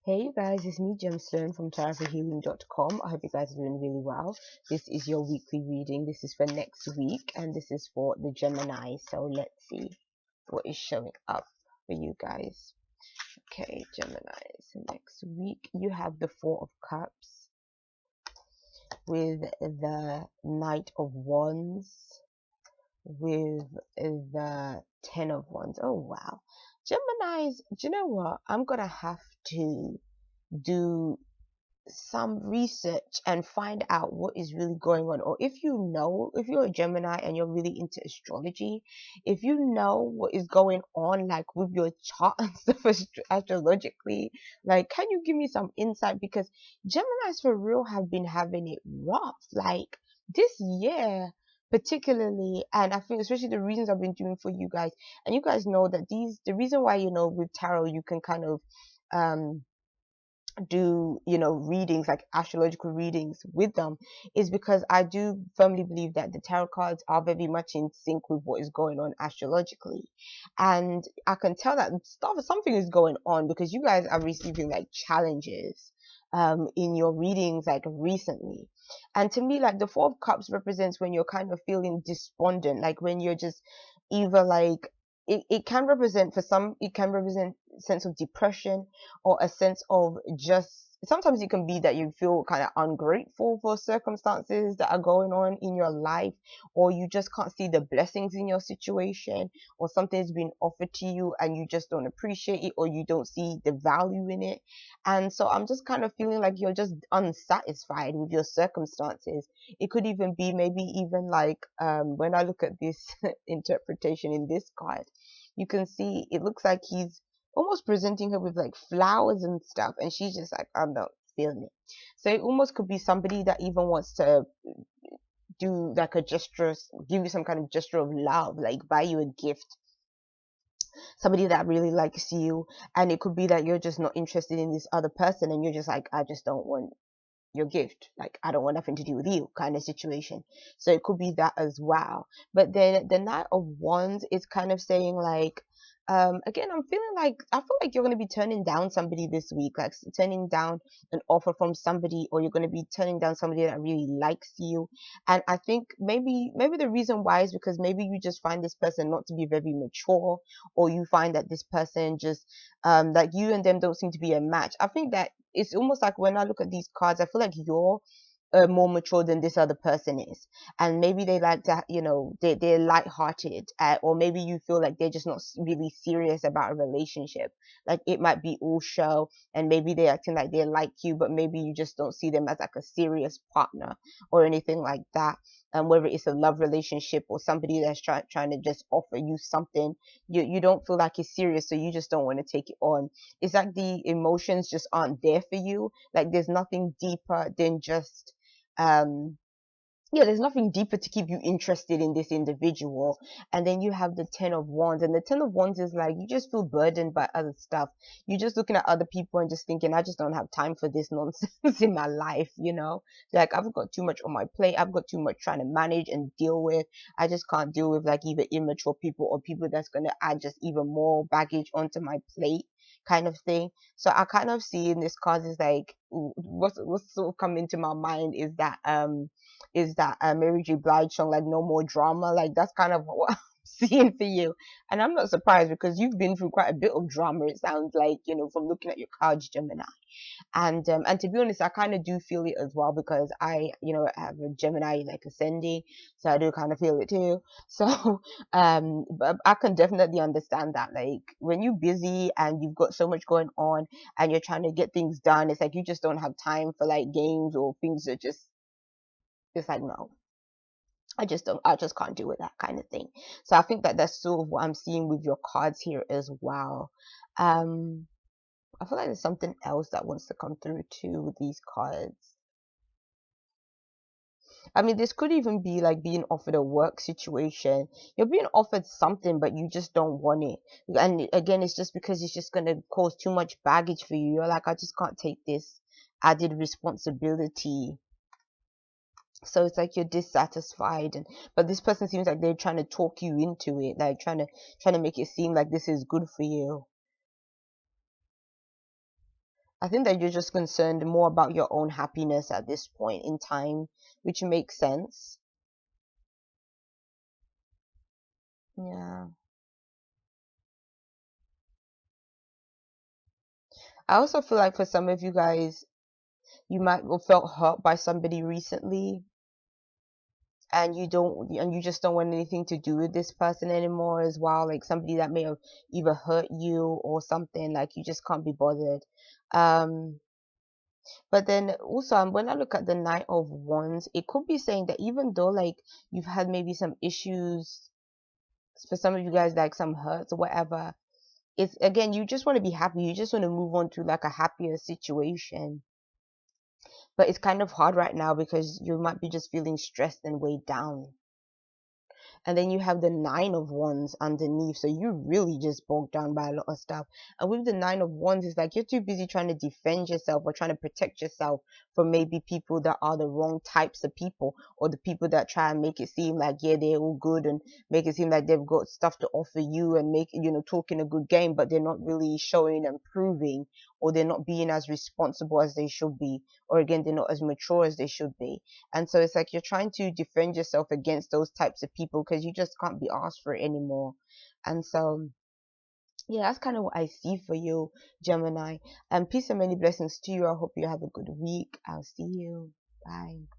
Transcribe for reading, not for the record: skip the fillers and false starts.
Hey you guys, it's me Gemstone from tarotforhealing.com. I hope you guys are doing really well. This is your weekly reading. This is for next week and this is for the Gemini. So let's see what is showing up for you guys. Okay, Gemini. So next week you have the Four of Cups with the Knight of Wands with the Ten of Wands. Oh wow. Gemini's, do you know what? I'm gonna have to do some research and find out what is really going on. Or if you know, if you're a Gemini and you're really into astrology, if you know what is going on like with your chart and stuff astrologically, like can you give me some insight? Because Geminis for real have been having it rough like this year particularly. And I think especially the reasons I've been doing for you guys, and you guys know that the reason why, with tarot you can kind of do readings, like astrological readings with them, is because I do firmly believe that the tarot cards are very much in sync with what is going on astrologically. And I can tell that something is going on because you guys are receiving like challenges in your readings like recently. And to me, like the Four of Cups represents when you're kind of feeling despondent, like when you're just either like it can represent, for some it can represent sense of depression, or a sense of just, sometimes it can be that you feel kind of ungrateful for circumstances that are going on in your life, or you just can't see the blessings in your situation, or something's been offered to you and you just don't appreciate it, or you don't see the value in it. And so I'm just kind of feeling like you're just unsatisfied with your circumstances. It could even be maybe even like when I look at this interpretation in this card, you can see it looks like he's almost presenting her with like flowers and stuff, and she's just like, I'm not feeling it. So it almost could be somebody that even wants to do like a gesture, give you some kind of gesture of love, like buy you a gift, somebody that really likes you. And it could be that you're just not interested in this other person and you're just like, I just don't want your gift, like I don't want nothing to do with you kind of situation. So it could be that as well. But then the Knight of Wands is kind of saying like, again, I'm feeling like, I feel like you're going to be turning down somebody this week, like turning down an offer from somebody, or you're going to be turning down somebody that really likes you. And I think maybe the reason why is because maybe you just find this person not to be very mature, or you find that this person just like you and them don't seem to be a match. I think that it's almost like when I look at these cards, I feel like you're more mature than this other person is, and maybe they like to, they're lighthearted, or maybe you feel like they're just not really serious about a relationship. Like it might be all show, and maybe they're acting like they like you, but maybe you just don't see them as like a serious partner or anything like that. And whether it's a love relationship or somebody that's trying to just offer you something, you don't feel like it's serious, so you just don't want to take it on. It's like the emotions just aren't there for you. Like there's nothing deeper than just um yeah, there's nothing deeper to keep you interested in this individual. And then you have the Ten of Wands, and the Ten of Wands is like you just feel burdened by other stuff. You're just looking at other people and just thinking, I just don't have time for this nonsense in my life. Like I've got too much on my plate, I've got too much trying to manage and deal with. I just can't deal with like either immature people or people that's going to add just even more baggage onto my plate, kind of thing. So I kind of see in this card is like, what's sort of come into my mind is that Mary J. Blige song, like No More Drama. Like that's kind of what I'm seeing for you. And I'm not surprised because you've been through quite a bit of drama, it sounds like, from looking at your cards, Gemini. And to be honest, I kind of do feel it as well because I, have a Gemini like ascending, so I do kind of feel it too. So but I can definitely understand that, like when you're busy and you've got so much going on and you're trying to get things done, it's like you just don't have time for like games or things that just, it's like no, I just can't do with that kind of thing. So I think that that's sort of what I'm seeing with your cards here as well. um I feel like there's something else that wants to come through too with these cards. I mean, this could even be like being offered a work situation. You're being offered something, but you just don't want it. And again, it's just because it's just going to cause too much baggage for you. You're like, I just can't take this added responsibility. So it's like you're dissatisfied, but this person seems like they're trying to talk you into it, like trying to make it seem like this is good for you. I think that you're just concerned more about your own happiness at this point in time, which makes sense. Yeah. I also feel like for some of you guys, you might have felt hurt by somebody recently, and you just don't want anything to do with this person anymore as well, like somebody that may have either hurt you or something, like you just can't be bothered. um but then also, when I look at the Knight of Wands, it could be saying that even though like you've had maybe some issues, for some of you guys, like some hurts or whatever, it's again, you just want to be happy, you just want to move on to like a happier situation. But it's kind of hard right now because you might be just feeling stressed and weighed down. And then you have the Nine of Wands underneath, so you're really just bogged down by a lot of stuff. And with the Nine of Wands, it's like you're too busy trying to defend yourself or trying to protect yourself from maybe people that are the wrong types of people, or the people that try and make it seem like, yeah, they're all good, and make it seem like they've got stuff to offer you, and make, talking a good game, but they're not really showing and proving, or they're not being as responsible as they should be, or again, they're not as mature as they should be. And so it's like you're trying to defend yourself against those types of people because you just can't be asked for it anymore. And so, yeah, that's kind of what I see for you, Gemini. And peace and many blessings to you. I hope you have a good week. I'll see you. Bye.